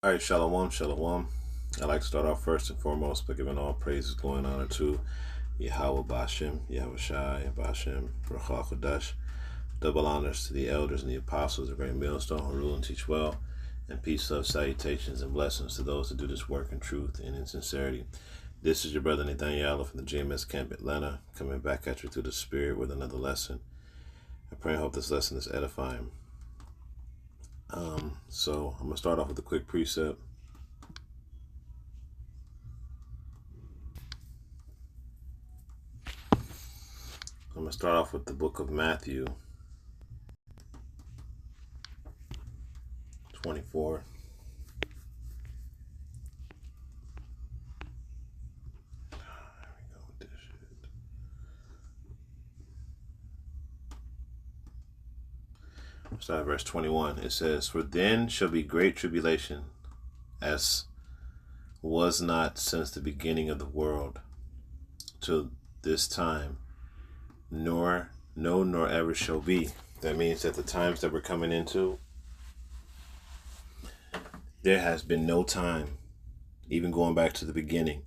All right, shalom, shalom. I'd like to start off first and foremost by giving all praises, glory, and honor to Yahweh Bashem, Yahweh Shai, Bashem, Baruch Kodash. Double honors to the elders and the apostles, the great millstone who rule and teach well, and peace, love, salutations, and blessings to those who do this work in truth and in sincerity. This is your brother Nathaniel from the GMS Camp Atlanta, coming back at you through the Spirit with another lesson. I pray and hope this lesson is edifying. So I'm going to start off with a quick precept. I'm going to start off with the book of Matthew 24. Start at verse 21. It says, "For then shall be great tribulation, as was not since the beginning of the world till this time, nor ever shall be." That means that the times that we're coming into, there has been no time, even going back to the beginning,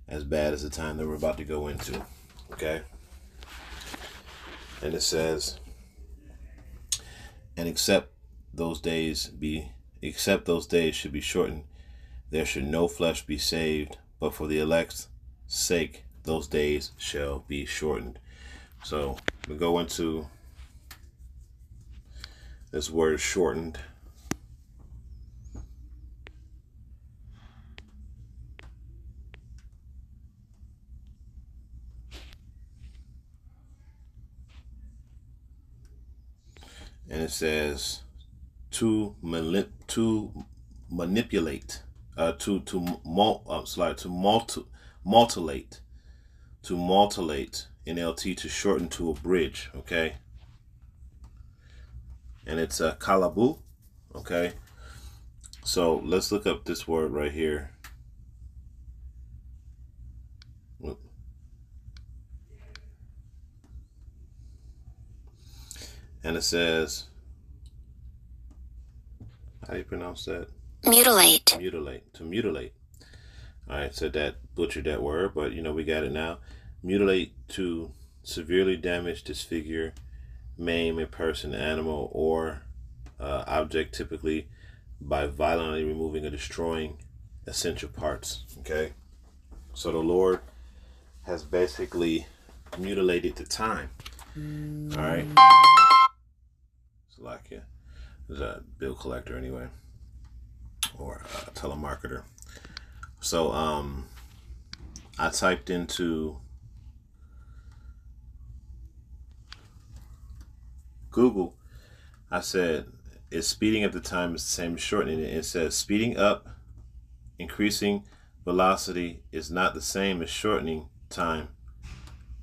as bad as the time that we're about to go into. Okay? And it says, "And except those days should be shortened, there should no flesh be saved, but for the elect's sake those days shall be shortened." So we go into this word shortened. And it says to manipulate, mutilate, NLT, to shorten to a bridge. Okay, and it's a kalabu. Okay, so let's look up this word right here. And it says, how do you pronounce that? Mutilate. To mutilate. All right, so that butchered that word, but we got it now. Mutilate, to severely damage, disfigure, maim a person, animal, or object, typically by violently removing or destroying essential parts. Okay, so the Lord has basically mutilated the time. All right. Salakia is a bill collector anyway, or a telemarketer. So I typed into Google. I said, "Is speeding up the time is the same as shortening it?" It says speeding up, increasing velocity, is not the same as shortening time,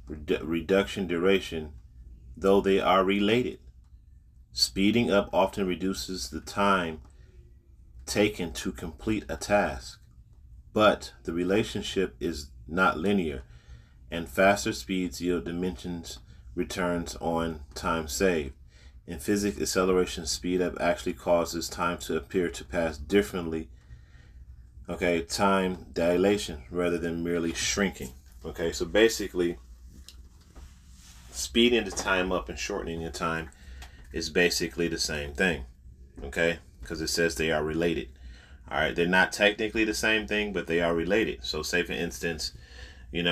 reduction duration, though they are related. Speeding up often reduces the time taken to complete a task, but the relationship is not linear, and faster speeds yield dimensions returns on time saved. In physics, acceleration speed up actually causes time to appear to pass differently. Okay, time dilation rather than merely shrinking. Okay, so basically, speeding the time up and shortening the time is basically the same thing. Okay, because it says they are related. All right, they're not technically the same thing, but they are related. So, say for instance, you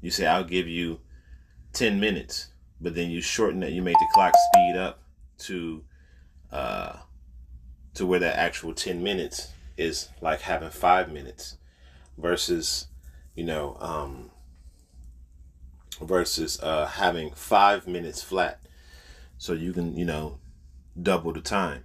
say, "I'll give you 10 minutes," but then you shorten that, you make the clock speed up to where that actual 10 minutes is like having 5 minutes versus having 5 minutes flat. So you can double the time,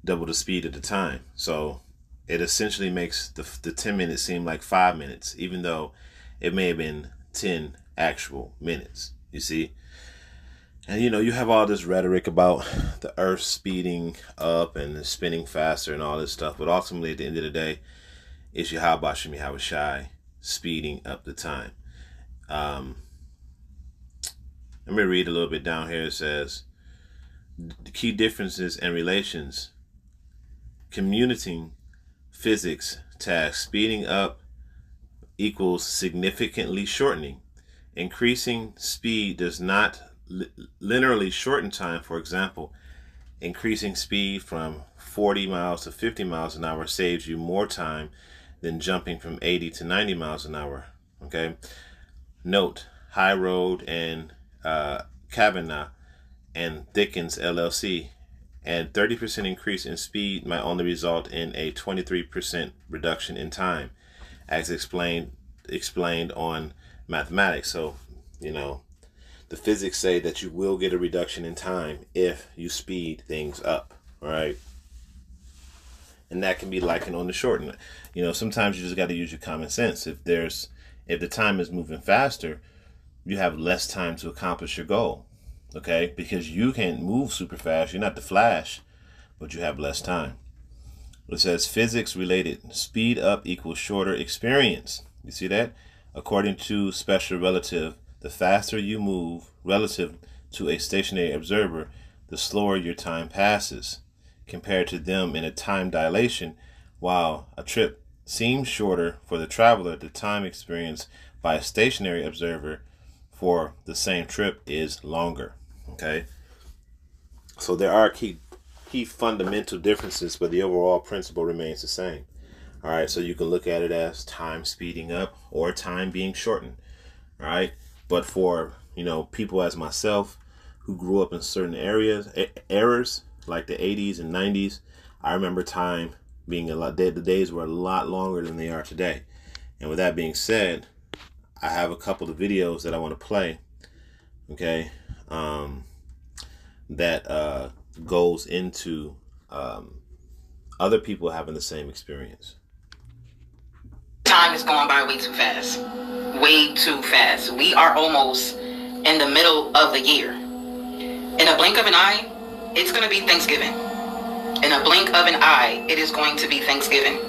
double the speed of the time. So it essentially makes the 10 minutes seem like 5 minutes, even though it may have been 10 actual minutes. You see? And you have all this rhetoric about the earth speeding up and spinning faster and all this stuff, but ultimately at the end of the day, it's Yahweh Shem Yahweh Shai speeding up the time. Let me read a little bit down here. It says, "The key differences and relations commuting physics task. Speeding up equals significantly shortening. Increasing speed does not linearly shorten time. For example, increasing speed from 40 miles to 50 miles an hour saves you more time than jumping from 80 to 90 miles an hour. Okay. Note, High Road and Kavanaugh and Dickens LLC, and 30% increase in speed might only result in a 23% reduction in time, as explained on mathematics. So, the physics say that you will get a reduction in time if you speed things up, all right? And that can be likened on the shorten. Sometimes you just got to use your common sense. If the time is moving faster, you have less time to accomplish your goal, okay? Because you can't move super fast. You're not the Flash, but you have less time. It says physics related. Speed up equals shorter experience. You see that? According to special relative, the faster you move relative to a stationary observer, the slower your time passes compared to them in a time dilation. While a trip seems shorter for the traveler, the time experienced by a stationary observer for the same trip is longer. Okay? So there are key fundamental differences, but the overall principle remains the same. All right, so you can look at it as time speeding up or time being shortened. All right, but for people as myself who grew up in certain eras like the 80s and 90s, I remember time being the days were a lot longer than they are today. And with that being said, I have a couple of videos that I want to play. Okay, that goes into other people having the same experience. Time is going by way too fast. Way too fast. We are almost in the middle of the year. In a blink of an eye, it's going to be Thanksgiving. In a blink of an eye, it is going to be Thanksgiving.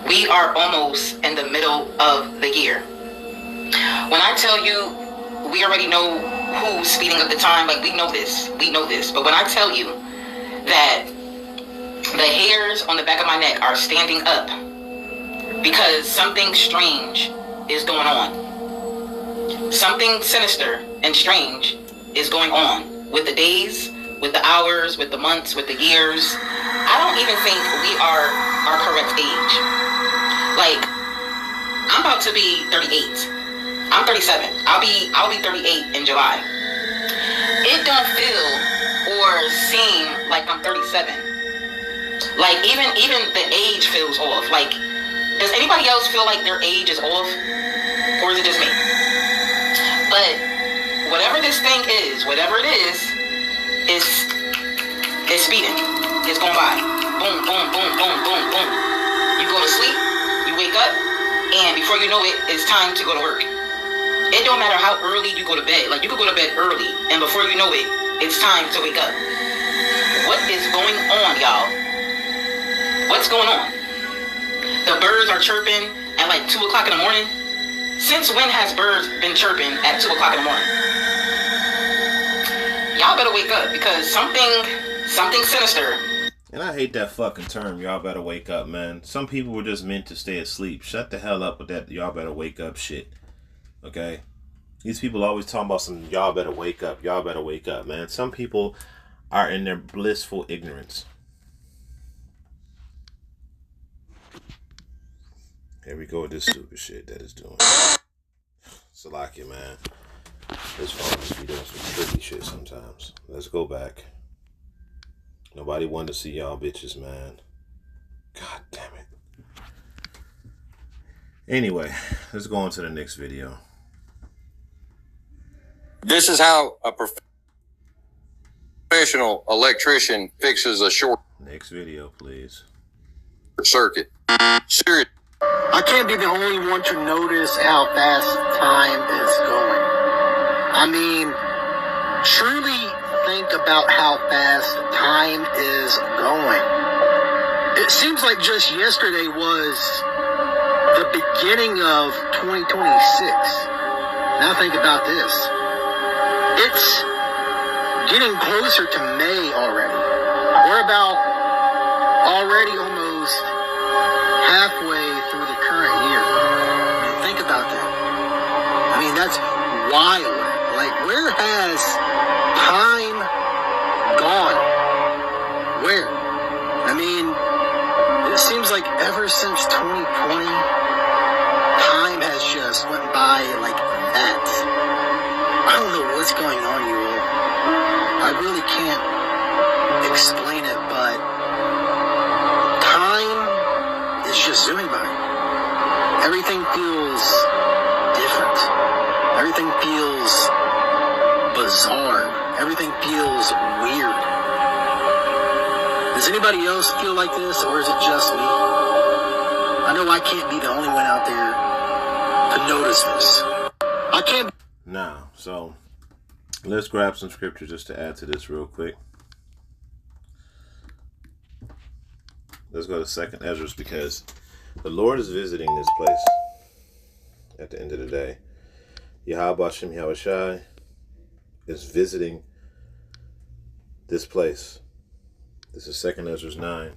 We are almost in the middle of the year. When I tell you, we already know who's speeding up the time, like we know this. But when I tell you that the hairs on the back of my neck are standing up because something strange is going on. Something sinister and strange is going on with the days, with the hours, with the months, with the years. I don't even think we are our correct age. Like, I'm about to be 38. I'm 37. I'll be 38 in July. It don't feel or seem like I'm 37. Like even the age feels off. Like, does anybody else feel like their age is off? Or is it just me? But whatever this thing is, whatever it is speeding. It's going by. Boom, boom, boom, boom, boom, boom. You go to sleep, you wake up, and before you know it, it's time to go to work. It don't matter how early you go to bed. Like, you could go to bed early, and before you know it, it's time to wake up. What is going on, y'all? What's going on? The birds are chirping at like 2 o'clock in the morning. Since when has birds been chirping at 2 o'clock in the morning? Y'all better wake up, because something sinister. And I hate that fucking term, y'all better wake up, man. Some people were just meant to stay asleep. Shut the hell up with that y'all better wake up shit. Okay? These people always talking about some y'all better wake up, man. Some people are in their blissful ignorance. Here we go with this stupid shit that it's doing. Salakia, man. This phone just be doing some tricky shit sometimes. Let's go back. Nobody wanted to see y'all bitches, man. God damn it. Anyway, let's go on to the next video. This is how a professional electrician fixes a short Next video, please. circuit. Serious. I can't be the only one to notice how fast time is going. I mean, truly think about how fast time is going. It seems like just yesterday was the beginning of 2026. Now think about this. It's getting closer to May already. We're about already almost halfway through the current year. I mean, think about that. I mean, that's wild. Like, where has time gone? Where? I mean, it seems like ever since 2020, time has just went by like that. I don't know what's going on, you all. I really can't explain it, but time is just zooming by. Everything feels different. Everything feels bizarre. Everything feels weird. Does anybody else feel like this, or is it just me? I know I can't be the only one out there to notice this. I can't. Now, so let's grab some scripture just to add to this real quick. Let's go to 2nd Ezra, because the Lord is visiting this place at the end of the day. Yahweh Hashem Yahushai is visiting this place. This is 2nd Ezra 9.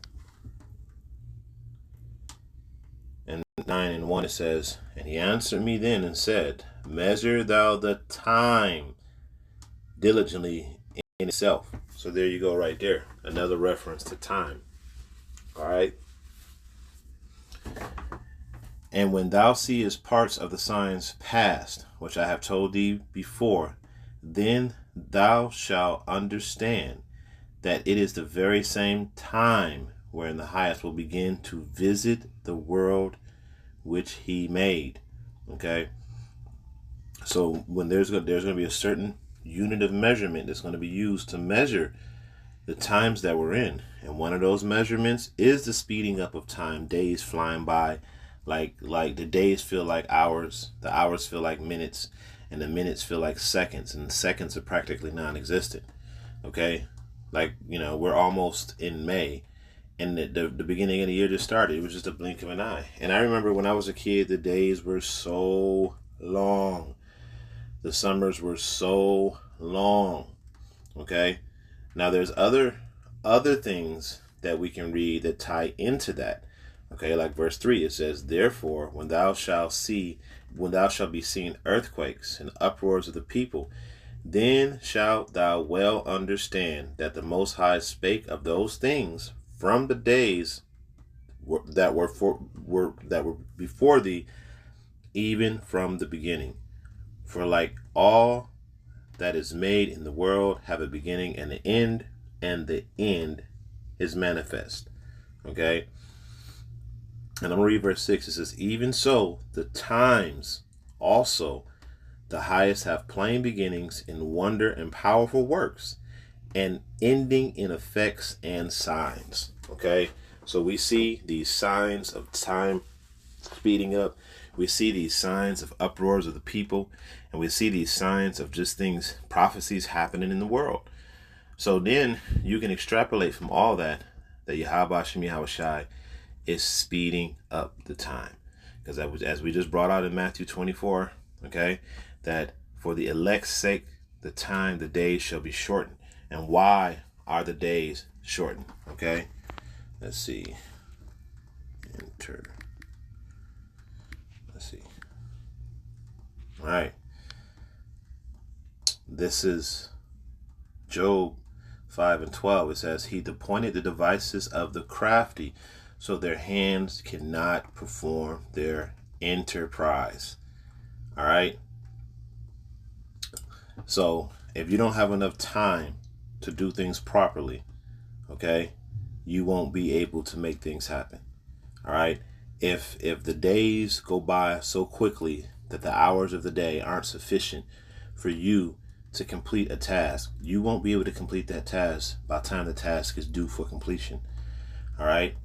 And 9:1 it says, "And he answered me then and said, Measure thou the time diligently in itself." So there you go right there. Another reference to time. All right. "And when thou seest parts of the signs past, which I have told thee before, then thou shalt understand that it is the very same time wherein the highest will begin to visit the world which he made." Okay. So when there's going to be a certain unit of measurement that's going to be used to measure the times that we're in. And one of those measurements is the speeding up of time, days flying by. Like the days feel like hours, the hours feel like minutes, and the minutes feel like seconds, and the seconds are practically non-existent. Okay? Like, we're almost in May, and the beginning of the year just started. It was just a blink of an eye. And I remember when I was a kid, the days were so long. The summers were so long. Okay? Now there's other things that we can read that tie into that. Okay, like verse 3, it says, "Therefore, when thou shalt be seeing earthquakes and uproars of the people, then shalt thou well understand that the Most High spake of those things from the days that were before thee, even from the beginning. For like all that is made in the world have a beginning and an end, and the end is manifest." Okay? And I'm going to read verse 6. It says, "Even so, the times also the highest have plain beginnings in wonder and powerful works, and ending in effects and signs." Okay? So we see these signs of time speeding up. We see these signs of uproars of the people, and we see these signs of just things, prophecies happening in the world. So then you can extrapolate from all that Yahweh Hashem Yahushai is speeding up the time. Because as we just brought out in Matthew 24, okay, that for the elect's sake, the days shall be shortened. And why are the days shortened? Okay, let's see. Enter. Let's see. All right. This is Job 5:12. It says, "He appointed the devices of the crafty, so their hands cannot perform their enterprise." All right. So if you don't have enough time to do things properly, okay, you won't be able to make things happen. All right. If the days go by so quickly that the hours of the day aren't sufficient for you to complete a task, you won't be able to complete that task by the time the task is due for completion. All right.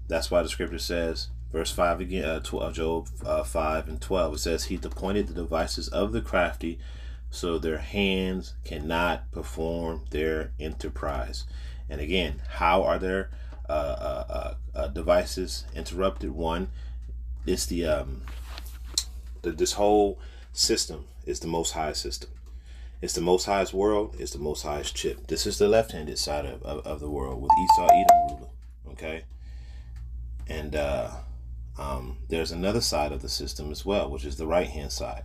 That's why the scripture says, verse 5 again, Job 5:12, it says, "He appointed the devices of the crafty, so their hands cannot perform their enterprise." And again, how are their devices interrupted? One, it's this whole system is the Most High system. It's the Most High's world. It's the Most High's chip. This is the left-handed side of the world with Esau, Edom ruler. Okay, and there's another side of the system as well, which is the right hand side.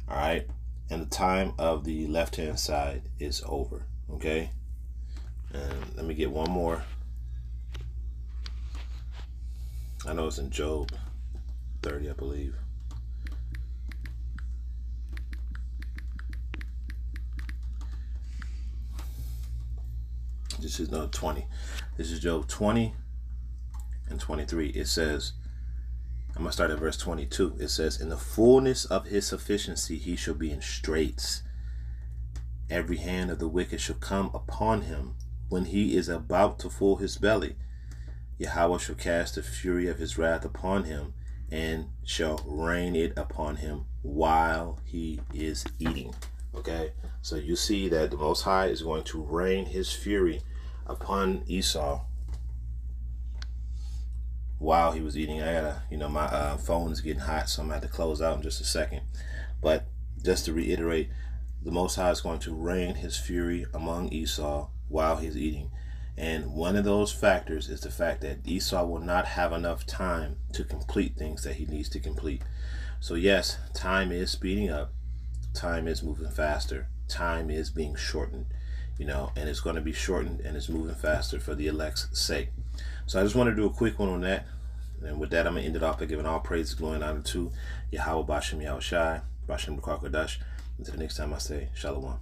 All right, and the time of the left hand side is over. Okay, and let me get one more. I know it's in Job 30, I believe. This is 20. This is Job 20 and 23. It says, I'm going to start at verse 22. It says, in the fullness of his sufficiency he shall be in straits. Every hand of the wicked shall come upon him. When he is about to full his belly, Yahweh shall cast the fury of his wrath upon him, and shall rain it upon him while he is eating. Okay, so you see that the Most High is going to rain his fury upon Esau while he was eating. I gotta, my phone is getting hot, so I'm gonna have to close out in just a second. But just to reiterate, the Most High is going to rain his fury among Esau while he's eating. And one of those factors is the fact that Esau will not have enough time to complete things that he needs to complete. So yes, time is speeding up. Time is moving faster. Time is being shortened, and it's going to be shortened and it's moving faster for the elect's sake. So I just want to do a quick one on that. And with that, I'm going to end it off by giving all praise, glory, and honor to Yahweh Bashem Yahushai, Bashem Kodash. Until the next time I say, Shalom.